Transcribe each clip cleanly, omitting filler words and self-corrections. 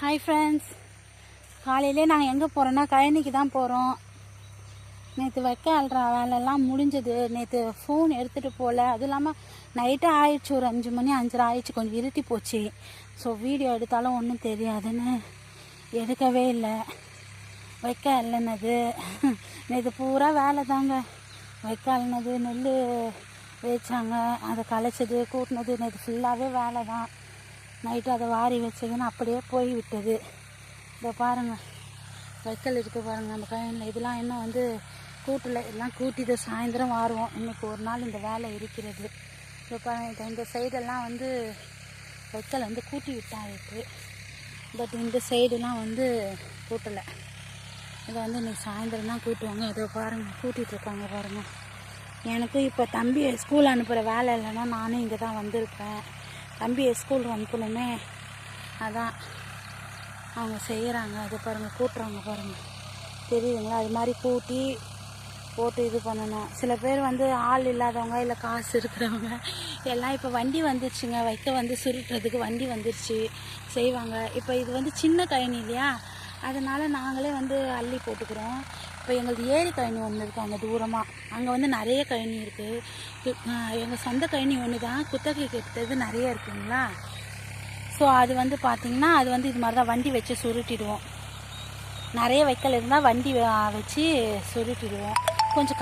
Hi friends, காலையிலே நாங்கள் எங்கே போகிறோன்னா கழனிக்கு தான் போகிறோம். நேற்று வைக்க அல்ற வேலையெல்லாம் முடிஞ்சது. நேற்று ஃபோன் எடுத்துகிட்டு போகல, அதுவும் இல்லாமல் நைட்டு ஆயிடுச்சு, ஒரு 5 மணி 5:30 ஆயிடுச்சு, கொஞ்சம் இருட்டி போச்சு. ஸோ வீடியோ எடுத்தாலும் ஒன்றும் தெரியாதுன்னு எடுக்கவே இல்லை. வைக்க அள்ளினது நேற்று பூரா வேலை தாங்க. வைக்க அள்ளினது, நெல் வேச்சாங்க, அதை களைச்சது, கூட்டினது, நேற்று ஃபுல்லாகவே வேலை தான். நைட்டு அதை வாரி வச்சதுன்னு அப்படியே போய் விட்டது. இதை பாருங்கள், வைக்கல் இருக்குது பாருங்கள் நம்ம கையில். இதெல்லாம் இன்னும் கூட்டில் எல்லாம் கூட்டிட்டு சாயந்தரம் வாருவோம். இன்றைக்கி ஒரு நாள் இந்த வேலை இருக்கிறது. இப்போ பாருங்கள், இந்த சைடெல்லாம் வைக்கல் கூட்டி விட்டாயிருக்கு. பட் இந்த சைடுலாம் கூட்டலை. இதை இன்னைக்கு சாயந்தரம் தான் கூட்டுவாங்க. அதை பாருங்கள், கூட்டிகிட்ருக்காங்க பாருங்கள். எனக்கும் இப்போ தம்பியை ஸ்கூல் அனுப்புகிற வேலை இல்லைன்னா நானும் இங்கே தான் வந்திருப்பேன். தம்பியை ஸ்கூலுக்கு அனுப்பணுமே, அதான் அவங்க செய்கிறாங்க. அது பாருங்கள், கூட்டுறாங்க பாருங்கள், தெரியுதுங்களா? அது மாதிரி கூட்டி போட்டு இது பண்ணணும். சில பேர் ஆள் இல்லாதவங்க, இல்லை காசு இருக்கிறவங்க எல்லாம் இப்போ வண்டி வந்துருச்சுங்க. வைக்க சுருட்டுறதுக்கு வண்டி வந்துருச்சு, செய்வாங்க. இப்போ இது சின்ன கழனி இல்லையா, அதனால் நாங்களே அள்ளி போட்டுக்கிறோம். இப்போ எங்களுக்கு ஏரி கழனி ஒன்று இருக்குது அங்கே தூரமாக. அங்கே நிறைய கழனி இருக்குது. எங்கள் சொந்த கழனி ஒன்று தான், குத்தகைக்கு எடுத்தது நிறைய இருக்குங்களா. ஸோ அது பார்த்திங்கன்னா அது இது மாதிரி தான் வண்டி வச்சு சுருட்டிடுவோம். நிறைய வைக்கல் இருந்தால் வண்டி வச்சு சுருட்டிடுவோம். கொஞ்சம்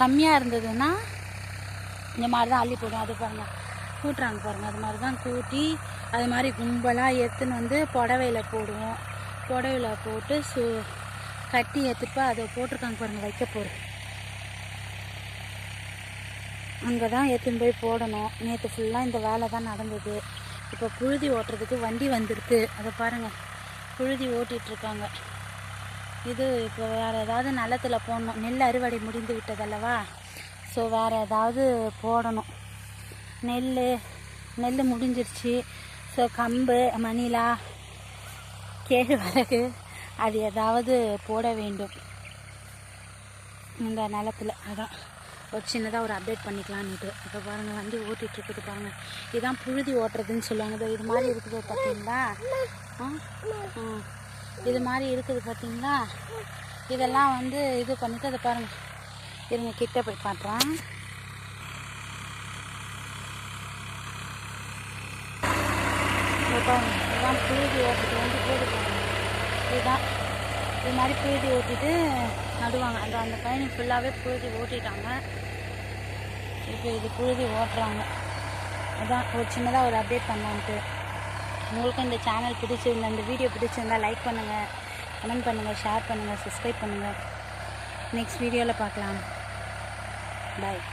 கம்மியாக இருந்ததுன்னா இந்த மாதிரி தான் அள்ளி போடுவோம். அது பாருங்கள், கூட்டுறாங்க பாருங்கள். அது மாதிரி தான் கூட்டி அது மாதிரி கும்பலாக எடுத்துன்னு புடவையில் போடுவோம். புடவையில் போட்டு கட்டி எடுத்துட்டு அதை போட்டிருக்காங்க பாருங்கள், வைக்க போகிறோம். அங்கே தான் எடுத்துன்னு போய் போடணும். நேற்று ஃபுல்லாக இந்த வேலை தான் நடந்தது. இப்போ புழுதி ஓட்டுறதுக்கு வண்டி வந்திருக்கு. அதை பாருங்கள், புழுதி ஓட்டிகிட்ருக்காங்க. இது இப்போ வேறு ஏதாவது நிலத்தில் போடணும். நெல் அறுவடை முடிந்து விட்டதல்லவா, ஸோ வேறு ஏதாவது போடணும். நெல் முடிஞ்சிருச்சு. ஸோ கம்பு, மணிலா, கேழ்வரகு அது ஏதாவது போட வேண்டும் இந்த நிலத்தில். அதான் ஒரு சின்னதாக ஒரு அப்டேட் பண்ணிக்கலான்னுட்டு. இப்போ பாருங்கள், வண்டி ஓட்டிகிட்ருக்குது பாருங்கள். இதுதான் புழுதி ஓட்டுறதுன்னு சொல்லுவாங்க. இது மாதிரி இருக்குது பார்த்தீங்களா? இது மாதிரி இருக்குது பார்த்தீங்களா? இதெல்லாம் இது பண்ணிவிட்டு அதை பாருங்கள். இருங்க, கிட்ட போய் காட்டுறேன். பாருங்கள், இதுதான் புழுதி ஓட்டுறது போடு பாருங்கள். இதுதான் இது மாதிரி புழுதி ஓட்டிட்டு நடுவாங்க. அந்த கழனி ஃபுல்லாகவே புழுதி ஓட்டிட்டாங்க. இப்போ இது புழுதி ஓட்டுறாங்க. அதான் ஒரு சின்னதாக ஒரு அப்டேட் பண்ணலான்ட்டு. உங்களுக்கு இந்த சேனல் பிடிச்சிருந்தா, இந்த வீடியோ பிடிச்சிருந்தால் லைக் பண்ணுங்கள், கமெண்ட் பண்ணுங்கள், ஷேர் பண்ணுங்கள், சப்ஸ்கிரைப் பண்ணுங்கள். நெக்ஸ்ட் வீடியோவில் பார்க்கலாம். பாய்.